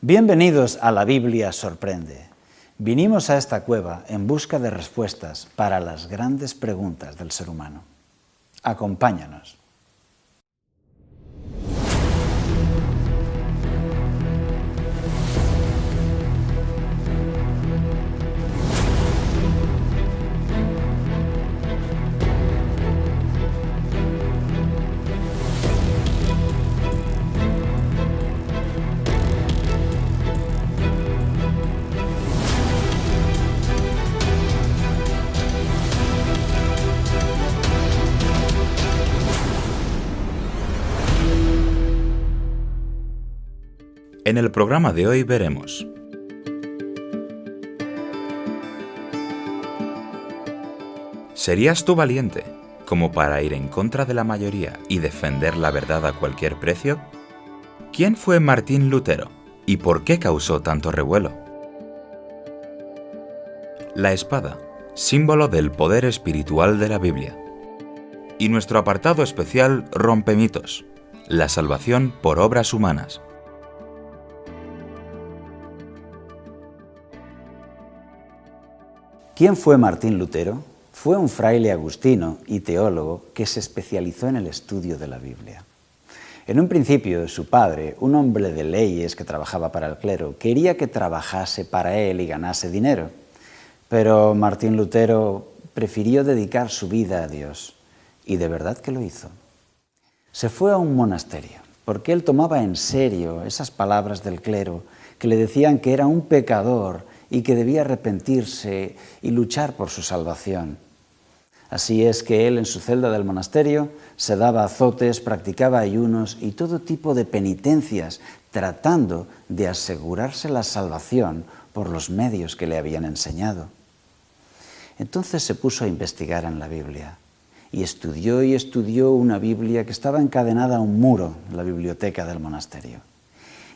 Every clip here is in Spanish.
Bienvenidos a la Biblia Sorprende. Vinimos a esta cueva en busca de respuestas para las grandes preguntas del ser humano. Acompáñanos. En el programa de hoy veremos: ¿serías tú valiente como para ir en contra de la mayoría y defender la verdad a cualquier precio? ¿Quién fue Martín Lutero y por qué causó tanto revuelo? La espada, símbolo del poder espiritual de la Biblia. Y nuestro apartado especial Rompe mitos, la salvación por obras humanas. ¿Quién fue Martín Lutero? Fue un fraile agustino y teólogo que se especializó en el estudio de la Biblia. En un principio, su padre, un hombre de leyes que trabajaba para el clero, quería que trabajase para él y ganase dinero. Pero Martín Lutero prefirió dedicar su vida a Dios, y de verdad que lo hizo. Se fue a un monasterio, porque él tomaba en serio esas palabras del clero que le decían que era un pecador y que debía arrepentirse y luchar por su salvación. Así es que él en su celda del monasterio se daba azotes, practicaba ayunos y todo tipo de penitencias, tratando de asegurarse la salvación por los medios que le habían enseñado. Entonces se puso a investigar en la Biblia y estudió una Biblia que estaba encadenada a un muro en la biblioteca del monasterio.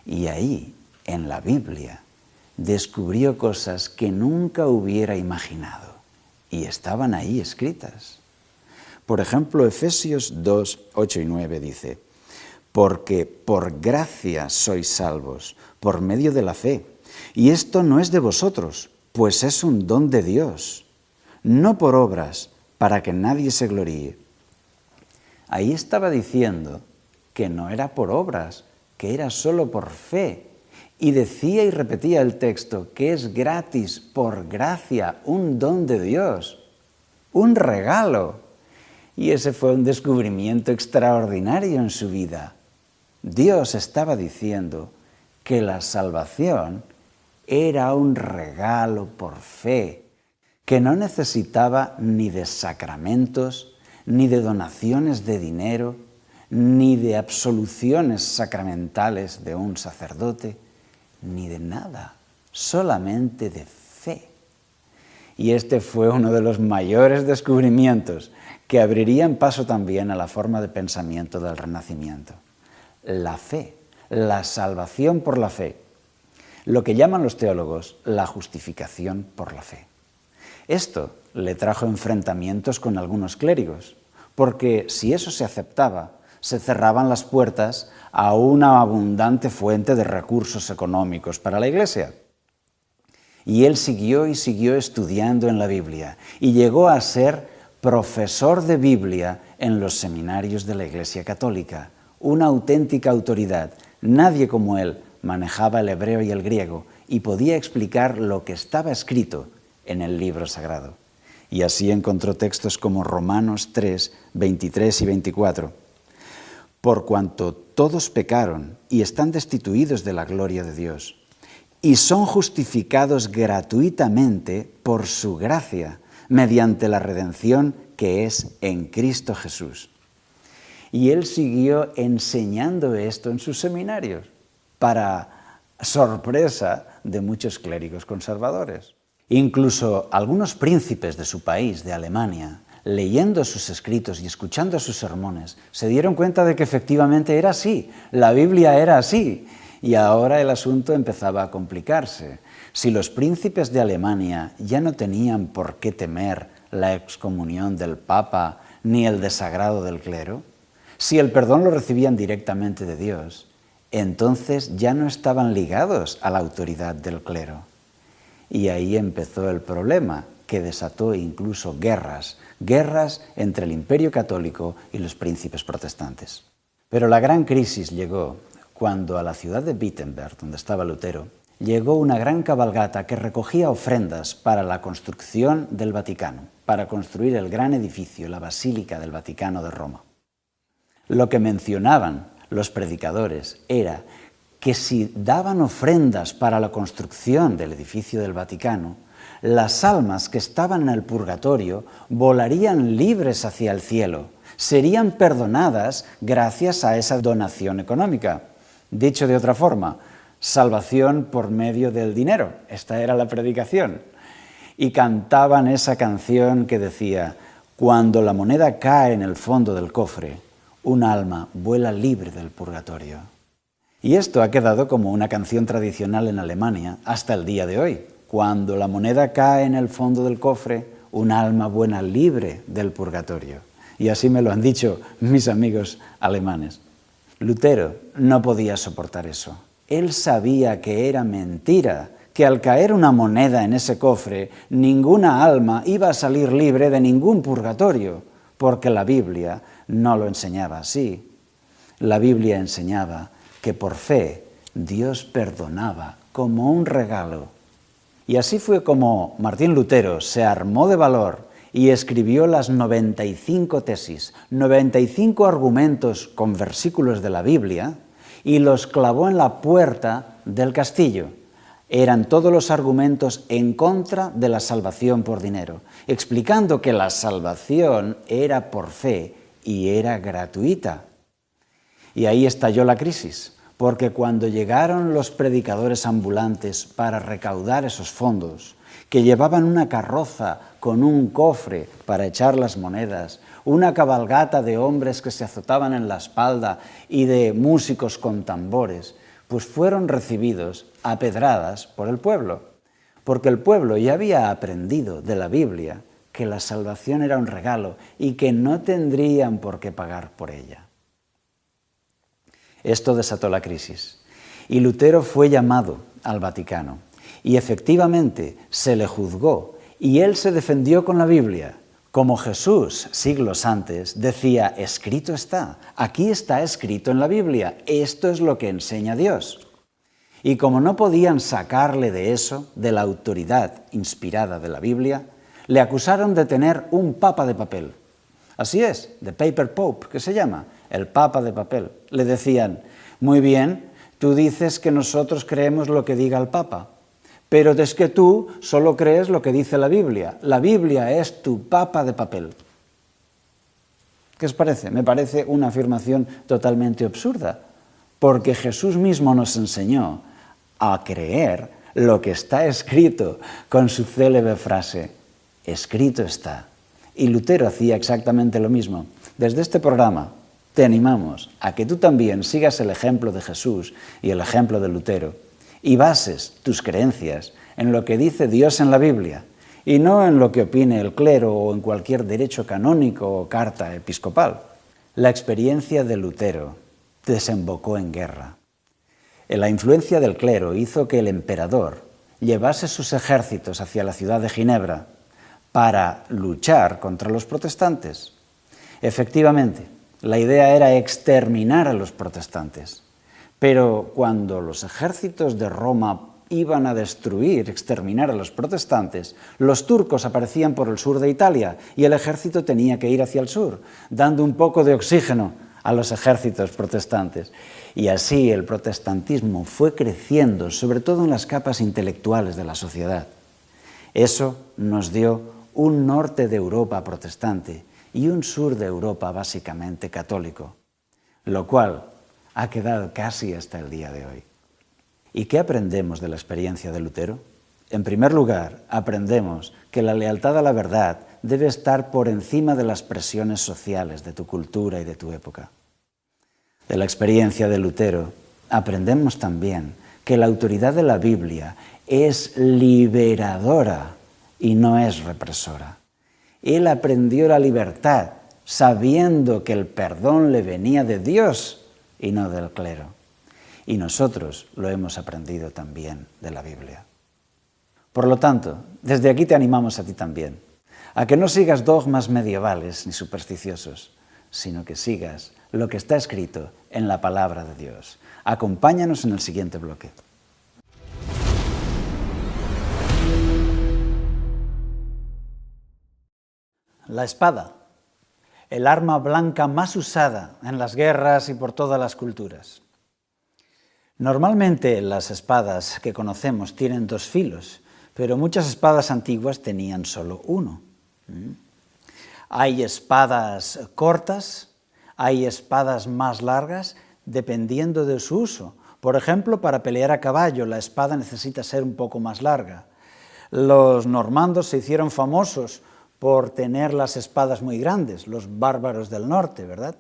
Y ahí, en la Biblia, descubrió cosas que nunca hubiera imaginado y estaban ahí escritas. Por ejemplo, Efesios 2, 8 y 9 dice: «Porque por gracia sois salvos, por medio de la fe, y esto no es de vosotros, pues es un don de Dios, no por obras, para que nadie se gloríe». Ahí estaba diciendo que no era por obras, que era solo por fe. Y decía y repetía el texto que es gratis, por gracia, un don de Dios, un regalo. Y ese fue un descubrimiento extraordinario en su vida. Dios estaba diciendo que la salvación era un regalo por fe, que no necesitaba ni de sacramentos, ni de donaciones de dinero, ni de absoluciones sacramentales de un sacerdote, ni de nada, solamente de fe. Y este fue uno de los mayores descubrimientos que abrirían paso también a la forma de pensamiento del Renacimiento. La fe, la salvación por la fe, lo que llaman los teólogos la justificación por la fe. Esto le trajo enfrentamientos con algunos clérigos, porque si eso se aceptaba, se cerraban las puertas a una abundante fuente de recursos económicos para la Iglesia. Y él siguió estudiando en la Biblia y llegó a ser profesor de Biblia en los seminarios de la Iglesia Católica, una auténtica autoridad. Nadie como él manejaba el hebreo y el griego y podía explicar lo que estaba escrito en el libro sagrado. Y así encontró textos como Romanos 3, 23 y 24. Por cuanto todos pecaron y están destituidos de la gloria de Dios, y son justificados gratuitamente por su gracia, mediante la redención que es en Cristo Jesús. Y él siguió enseñando esto en sus seminarios, para sorpresa de muchos clérigos conservadores. Incluso algunos príncipes de su país, de Alemania, leyendo sus escritos y escuchando sus sermones, se dieron cuenta de que efectivamente era así, la Biblia era así, y ahora el asunto empezaba a complicarse. Si los príncipes de Alemania ya no tenían por qué temer la excomunión del Papa ni el desagrado del clero, si el perdón lo recibían directamente de Dios, entonces ya no estaban ligados a la autoridad del clero. Y ahí empezó el problema, que desató incluso guerras entre el Imperio Católico y los príncipes protestantes. Pero la gran crisis llegó cuando a la ciudad de Wittenberg, donde estaba Lutero, llegó una gran cabalgata que recogía ofrendas para la construcción del Vaticano, para construir el gran edificio, la Basílica del Vaticano de Roma. Lo que mencionaban los predicadores era que si daban ofrendas para la construcción del edificio del Vaticano, las almas que estaban en el purgatorio volarían libres hacia el cielo, serían perdonadas gracias a esa donación económica. Dicho de otra forma, salvación por medio del dinero. Esta era la predicación. Y cantaban esa canción que decía: cuando la moneda cae en el fondo del cofre, un alma vuela libre del purgatorio. Y esto ha quedado como una canción tradicional en Alemania hasta el día de hoy. Cuando la moneda cae en el fondo del cofre, un alma vuela libre del purgatorio. Y así me lo han dicho mis amigos alemanes. Lutero no podía soportar eso. Él sabía que era mentira, que al caer una moneda en ese cofre, ninguna alma iba a salir libre de ningún purgatorio, porque la Biblia no lo enseñaba así. La Biblia enseñaba que por fe Dios perdonaba como un regalo. Y así fue como Martín Lutero se armó de valor y escribió las 95 tesis, 95 argumentos con versículos de la Biblia, y los clavó en la puerta del castillo. Eran todos los argumentos en contra de la salvación por dinero, explicando que la salvación era por fe y era gratuita. Y ahí estalló la crisis, porque cuando llegaron los predicadores ambulantes para recaudar esos fondos, que llevaban una carroza con un cofre para echar las monedas, una cabalgata de hombres que se azotaban en la espalda y de músicos con tambores, pues fueron recibidos a pedradas por el pueblo, porque el pueblo ya había aprendido de la Biblia que la salvación era un regalo y que no tendrían por qué pagar por ella. Esto desató la crisis y Lutero fue llamado al Vaticano y efectivamente se le juzgó y él se defendió con la Biblia. Como Jesús, siglos antes, decía: escrito está, aquí está escrito en la Biblia, esto es lo que enseña Dios. Y como no podían sacarle de eso, de la autoridad inspirada de la Biblia, le acusaron de tener un papa de papel. Así es, the paper pope, que se llama, el papa de papel. Le decían: muy bien, tú dices que nosotros creemos lo que diga el papa, pero es que tú solo crees lo que dice la Biblia. La Biblia es tu papa de papel. ¿Qué os parece? Me parece una afirmación totalmente absurda, porque Jesús mismo nos enseñó a creer lo que está escrito con su célebre frase: escrito está. Y Lutero hacía exactamente lo mismo. Desde este programa te animamos a que tú también sigas el ejemplo de Jesús y el ejemplo de Lutero y bases tus creencias en lo que dice Dios en la Biblia y no en lo que opine el clero o en cualquier derecho canónico o carta episcopal. La experiencia de Lutero desembocó en guerra. La influencia del clero hizo que el emperador llevase sus ejércitos hacia la ciudad de Ginebra para luchar contra los protestantes. Efectivamente, la idea era exterminar a los protestantes. Pero cuando los ejércitos de Roma iban a destruir, exterminar a los protestantes, los turcos aparecían por el sur de Italia y el ejército tenía que ir hacia el sur, dando un poco de oxígeno a los ejércitos protestantes. Y así el protestantismo fue creciendo, sobre todo en las capas intelectuales de la sociedad. Eso nos dio un norte de Europa protestante y un sur de Europa básicamente católico, lo cual ha quedado casi hasta el día de hoy. ¿Y qué aprendemos de la experiencia de Lutero? En primer lugar, aprendemos que la lealtad a la verdad debe estar por encima de las presiones sociales de tu cultura y de tu época. De la experiencia de Lutero, aprendemos también que la autoridad de la Biblia es liberadora y no es represora. Él aprendió la libertad sabiendo que el perdón le venía de Dios y no del clero. Y nosotros lo hemos aprendido también de la Biblia. Por lo tanto, desde aquí te animamos a ti también, a que no sigas dogmas medievales ni supersticiosos, sino que sigas lo que está escrito en la palabra de Dios. Acompáñanos en el siguiente bloque. La espada, el arma blanca más usada en las guerras y por todas las culturas. Normalmente las espadas que conocemos tienen 2 filos, pero muchas espadas antiguas tenían solo uno. Hay espadas cortas, hay espadas más largas, dependiendo de su uso. Por ejemplo, para pelear a caballo, la espada necesita ser un poco más larga. Los normandos se hicieron famosos por tener las espadas muy grandes, los bárbaros del norte, ¿verdad?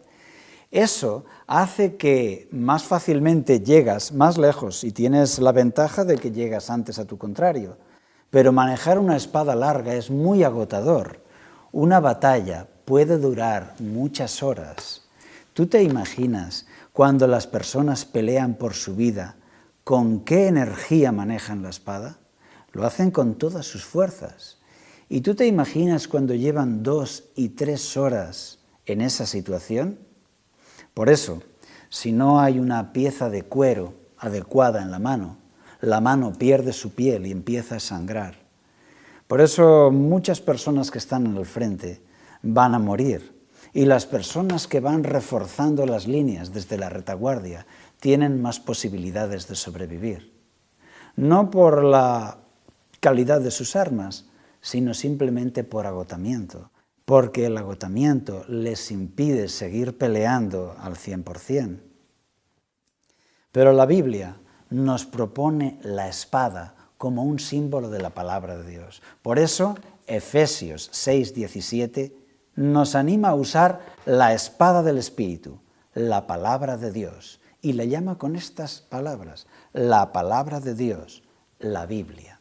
Eso hace que más fácilmente llegas más lejos y tienes la ventaja de que llegas antes a tu contrario. Pero manejar una espada larga es muy agotador. Una batalla puede durar muchas horas. ¿Tú te imaginas cuando las personas pelean por su vida, con qué energía manejan la espada? Lo hacen con todas sus fuerzas. ¿Y tú te imaginas cuando llevan 2 y 3 horas en esa situación? Por eso, si no hay una pieza de cuero adecuada en la mano pierde su piel y empieza a sangrar. Por eso muchas personas que están en el frente van a morir. Y las personas que van reforzando las líneas desde la retaguardia tienen más posibilidades de sobrevivir. No por la calidad de sus armas, sino simplemente por agotamiento, porque el agotamiento les impide seguir peleando al 100%. Pero la Biblia nos propone la espada como un símbolo de la palabra de Dios. Por eso, Efesios 6:17 nos anima a usar la espada del Espíritu, la palabra de Dios, y le llama con estas palabras, la palabra de Dios, la Biblia.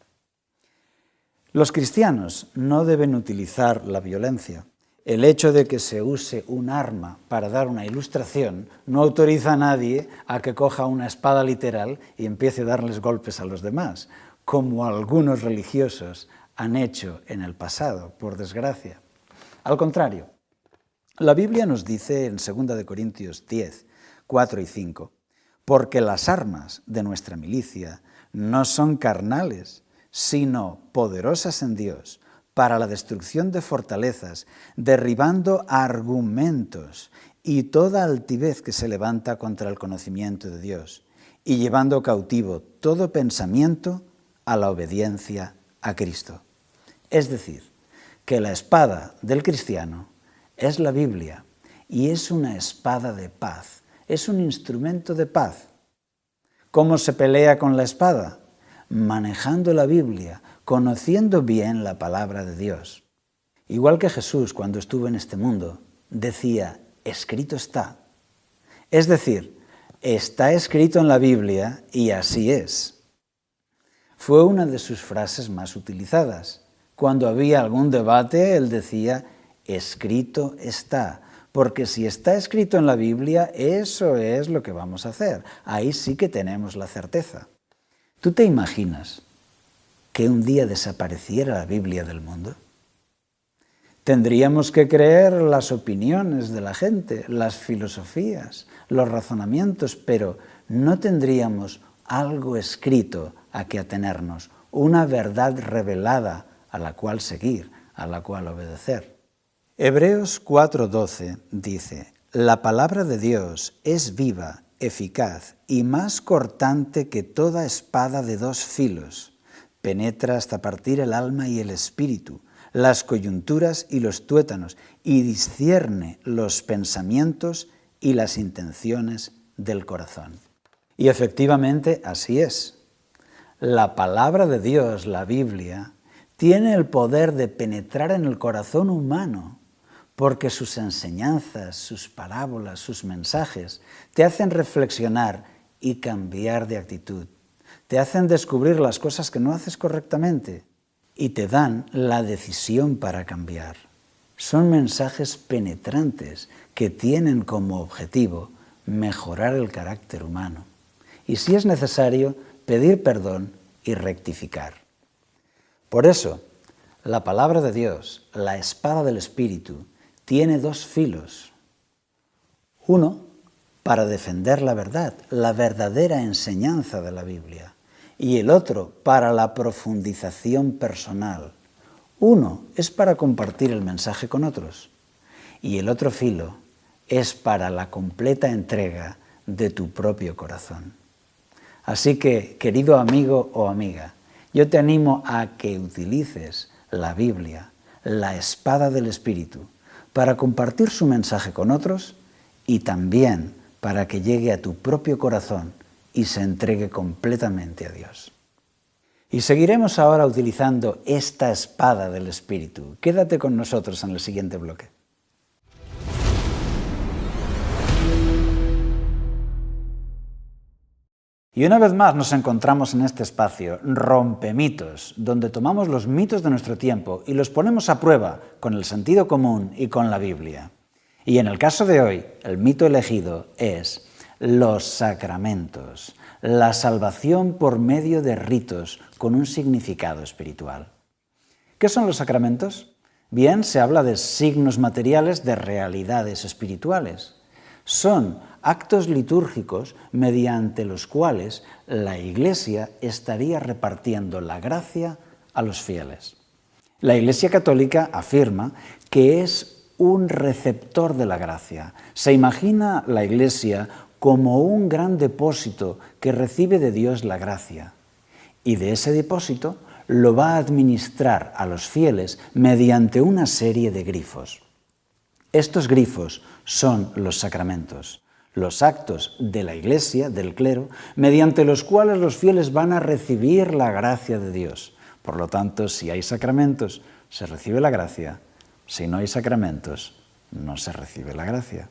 Los cristianos no deben utilizar la violencia. El hecho de que se use un arma para dar una ilustración no autoriza a nadie a que coja una espada literal y empiece a darles golpes a los demás, como algunos religiosos han hecho en el pasado, por desgracia. Al contrario, la Biblia nos dice en 2 Corintios 10, 4 y 5, porque las armas de nuestra milicia no son carnales, sino poderosas en Dios, para la destrucción de fortalezas, derribando argumentos y toda altivez que se levanta contra el conocimiento de Dios, y llevando cautivo todo pensamiento a la obediencia a Cristo. Es decir, que la espada del cristiano es la Biblia y es una espada de paz, es un instrumento de paz. ¿Cómo se pelea con la espada? Manejando la Biblia, conociendo bien la palabra de Dios. Igual que Jesús cuando estuvo en este mundo, decía, escrito está. Es decir, está escrito en la Biblia y así es. Fue una de sus frases más utilizadas. Cuando había algún debate, él decía, escrito está. Porque si está escrito en la Biblia, eso es lo que vamos a hacer. Ahí sí que tenemos la certeza. ¿Tú te imaginas que un día desapareciera la Biblia del mundo? Tendríamos que creer las opiniones de la gente, las filosofías, los razonamientos, pero no tendríamos algo escrito a que atenernos, una verdad revelada a la cual seguir, a la cual obedecer. Hebreos 4:12 dice, la palabra de Dios es viva, eficaz y más cortante que toda espada de 2 filos. Penetra hasta partir el alma y el espíritu, las coyunturas y los tuétanos, y discierne los pensamientos y las intenciones del corazón. Y efectivamente así es. La palabra de Dios, la Biblia, tiene el poder de penetrar en el corazón humano, porque sus enseñanzas, sus parábolas, sus mensajes te hacen reflexionar y cambiar de actitud. Te hacen descubrir las cosas que no haces correctamente y te dan la decisión para cambiar. Son mensajes penetrantes que tienen como objetivo mejorar el carácter humano. y, si es necesario, pedir perdón y rectificar. Por eso, la palabra de Dios, la espada del Espíritu, tiene dos filos. Uno, para defender la verdad, la verdadera enseñanza de la Biblia, y el otro, para la profundización personal. Uno es para compartir el mensaje con otros, y el otro filo es para la completa entrega de tu propio corazón. Así que, querido amigo o amiga, yo te animo a que utilices la Biblia, la espada del Espíritu, para compartir su mensaje con otros y también para que llegue a tu propio corazón y se entregue completamente a Dios. Y seguiremos ahora utilizando esta espada del Espíritu. Quédate con nosotros en el siguiente bloque. Y una vez más nos encontramos en este espacio, Rompemitos, donde tomamos los mitos de nuestro tiempo y los ponemos a prueba con el sentido común y con la Biblia. Y en el caso de hoy, el mito elegido es los sacramentos, la salvación por medio de ritos con un significado espiritual. ¿Qué son los sacramentos? Bien, se habla de signos materiales de realidades espirituales. Son actos litúrgicos mediante los cuales la Iglesia estaría repartiendo la gracia a los fieles. La Iglesia Católica afirma que es un receptor de la gracia. Se imagina la Iglesia como un gran depósito que recibe de Dios la gracia, y de ese depósito lo va a administrar a los fieles mediante una serie de grifos. Estos grifos son los sacramentos, los actos de la Iglesia, del clero, mediante los cuales los fieles van a recibir la gracia de Dios. Por lo tanto, si hay sacramentos, se recibe la gracia. Si no hay sacramentos, no se recibe la gracia.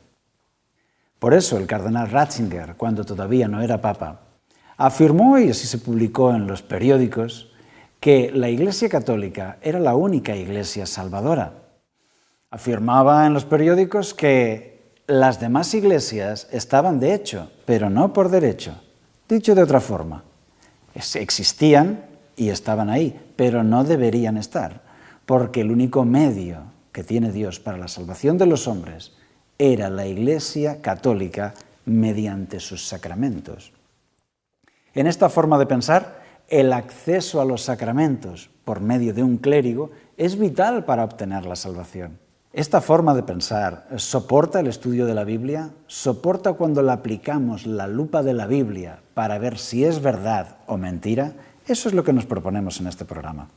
Por eso el cardenal Ratzinger, cuando todavía no era papa, afirmó, y así se publicó en los periódicos, que la Iglesia Católica era la única Iglesia salvadora. Afirmaba en los periódicos que las demás iglesias estaban de hecho, pero no por derecho. Dicho de otra forma, existían y estaban ahí, pero no deberían estar, porque el único medio que tiene Dios para la salvación de los hombres era la Iglesia Católica mediante sus sacramentos. En esta forma de pensar, el acceso a los sacramentos por medio de un clérigo es vital para obtener la salvación. Esta forma de pensar soporta el estudio de la Biblia, soporta cuando la aplicamos la lupa de la Biblia para ver si es verdad o mentira. Eso es lo que nos proponemos en este programa.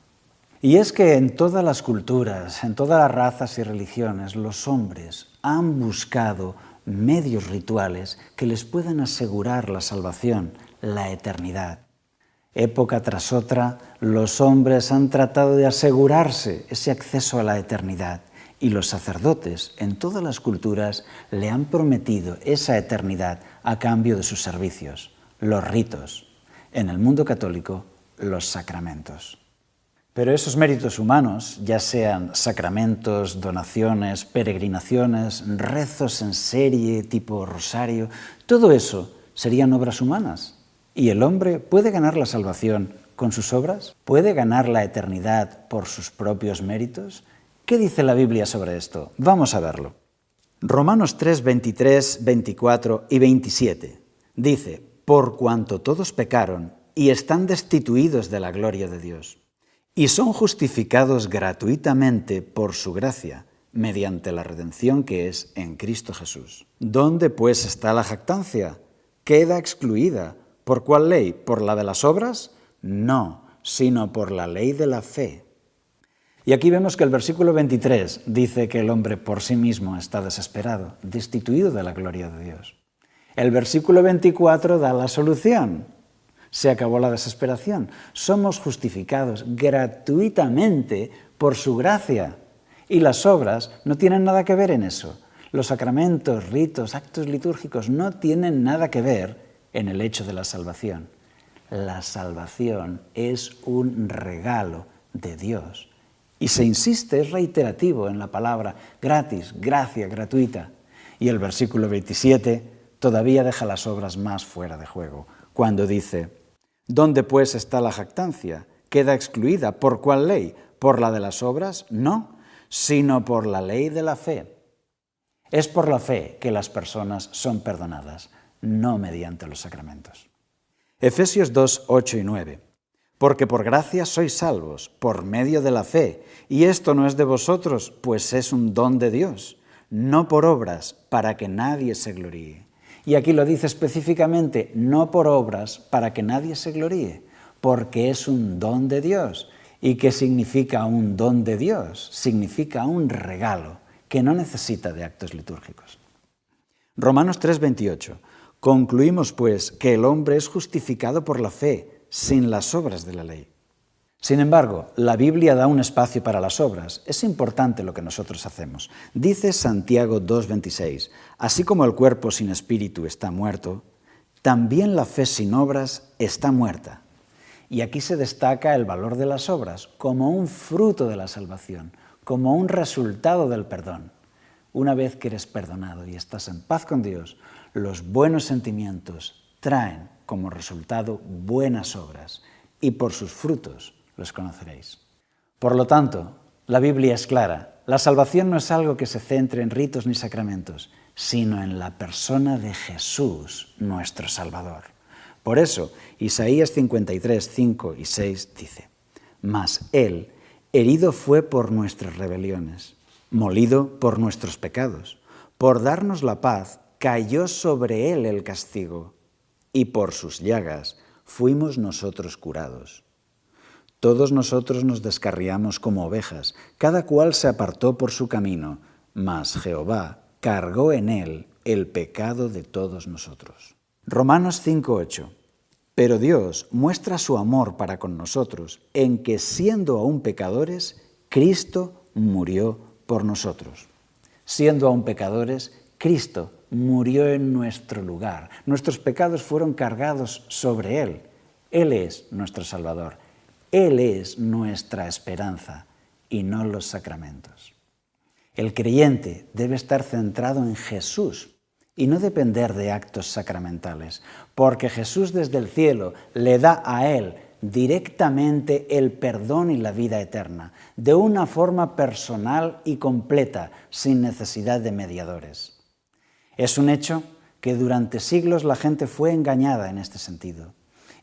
Y es que en todas las culturas, en todas las razas y religiones, los hombres han buscado medios rituales que les puedan asegurar la salvación, la eternidad. Época tras otra, los hombres han tratado de asegurarse ese acceso a la eternidad. Y los sacerdotes en todas las culturas le han prometido esa eternidad a cambio de sus servicios, los ritos. En el mundo católico, los sacramentos. Pero esos méritos humanos, ya sean sacramentos, donaciones, peregrinaciones, rezos en serie tipo rosario, todo eso serían obras humanas. ¿Y el hombre puede ganar la salvación con sus obras? ¿Puede ganar la eternidad por sus propios méritos? ¿Qué dice la Biblia sobre esto? Vamos a verlo. Romanos 3, 23, 24 y 27 dice: «Por cuanto todos pecaron y están destituidos de la gloria de Dios, y son justificados gratuitamente por su gracia, mediante la redención que es en Cristo Jesús». ¿Dónde pues está la jactancia? Queda excluida. ¿Por cuál ley? ¿Por la de las obras? No, sino por la ley de la fe. Y aquí vemos que el versículo 23 dice que el hombre por sí mismo está desesperado, destituido de la gloria de Dios. El versículo 24 da la solución. Se acabó la desesperación. Somos justificados gratuitamente por su gracia. Y las obras no tienen nada que ver en eso. Los sacramentos, ritos, actos litúrgicos no tienen nada que ver en el hecho de la salvación. La salvación es un regalo de Dios. Y se insiste, es reiterativo en la palabra gratis, gracia, gratuita. Y el versículo 27 todavía deja las obras más fuera de juego. cuando dice: ¿dónde pues está la jactancia? ¿Queda excluida? ¿Por cuál ley? ¿Por la de las obras? No, sino por la ley de la fe. Es por la fe que las personas son perdonadas, no mediante los sacramentos. Efesios 2, 8 y 9. Porque por gracia sois salvos, por medio de la fe, y esto no es de vosotros, pues es un don de Dios, no por obras, para que nadie se gloríe. Y aquí lo dice específicamente, no por obras, para que nadie se gloríe, porque es un don de Dios. ¿Y qué significa un don de Dios? Significa un regalo que no necesita de actos litúrgicos. Romanos 3, 28. Concluimos, pues, que el hombre es justificado por la fe, sin las obras de la ley. Sin embargo, la Biblia da un espacio para las obras. Es importante lo que nosotros hacemos. Dice Santiago 2:26, así como el cuerpo sin espíritu está muerto, también la fe sin obras está muerta. Y aquí se destaca el valor de las obras como un fruto de la salvación, como un resultado del perdón. Una vez que eres perdonado y estás en paz con Dios, los buenos sentimientos traen como resultado buenas obras, y por sus frutos los conoceréis. Por lo tanto, la Biblia es clara. La salvación no es algo que se centre en ritos ni sacramentos, sino en la persona de Jesús, nuestro Salvador. Por eso, Isaías 53, 5 y 6 dice: mas Él herido fue por nuestras rebeliones, molido por nuestros pecados. Por darnos la paz, cayó sobre Él el castigo, y por sus llagas fuimos nosotros curados. Todos nosotros nos descarriamos como ovejas, cada cual se apartó por su camino, mas Jehová cargó en él el pecado de todos nosotros. Romanos 5:8. Pero Dios muestra su amor para con nosotros en que, siendo aún pecadores, Cristo murió por nosotros. Siendo aún pecadores, Cristo murió en nuestro lugar. Nuestros pecados fueron cargados sobre Él. Él es nuestro Salvador. Él es nuestra esperanza y no los sacramentos. El creyente debe estar centrado en Jesús y no depender de actos sacramentales, porque Jesús desde el cielo le da a Él directamente el perdón y la vida eterna, de una forma personal y completa, sin necesidad de mediadores. Es un hecho que durante siglos la gente fue engañada en este sentido,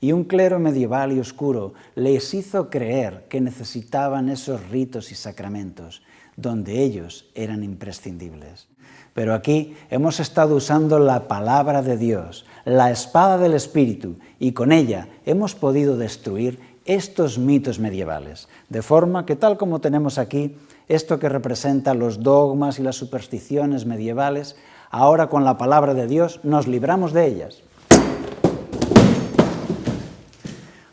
y un clero medieval y oscuro les hizo creer que necesitaban esos ritos y sacramentos, donde ellos eran imprescindibles. Pero aquí hemos estado usando la palabra de Dios, la espada del Espíritu, y con ella hemos podido destruir estos mitos medievales, de forma que, tal como tenemos aquí, esto que representa los dogmas y las supersticiones medievales, ahora con la palabra de Dios nos libramos de ellas.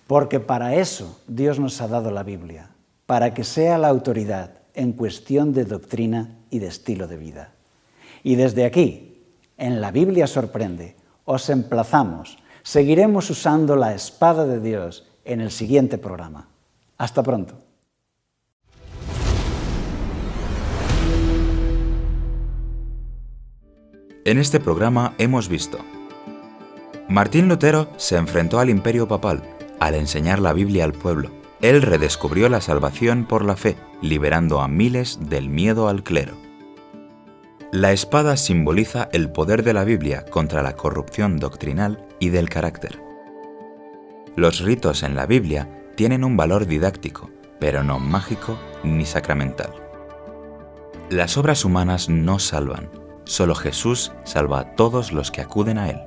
Porque para eso Dios nos ha dado la Biblia, para que sea la autoridad en cuestión de doctrina y de estilo de vida. Y desde aquí, en La Biblia Sorprende, os emplazamos, seguiremos usando la espada de Dios en el siguiente programa. Hasta pronto. En este programa hemos visto: Martín Lutero se enfrentó al imperio papal al enseñar la Biblia al pueblo. Él redescubrió la salvación por la fe, liberando a miles del miedo al clero. La espada simboliza el poder de la Biblia contra la corrupción doctrinal y del carácter. Los ritos en la Biblia tienen un valor didáctico, pero no mágico ni sacramental. Las obras humanas no salvan, solo Jesús salva a todos los que acuden a Él.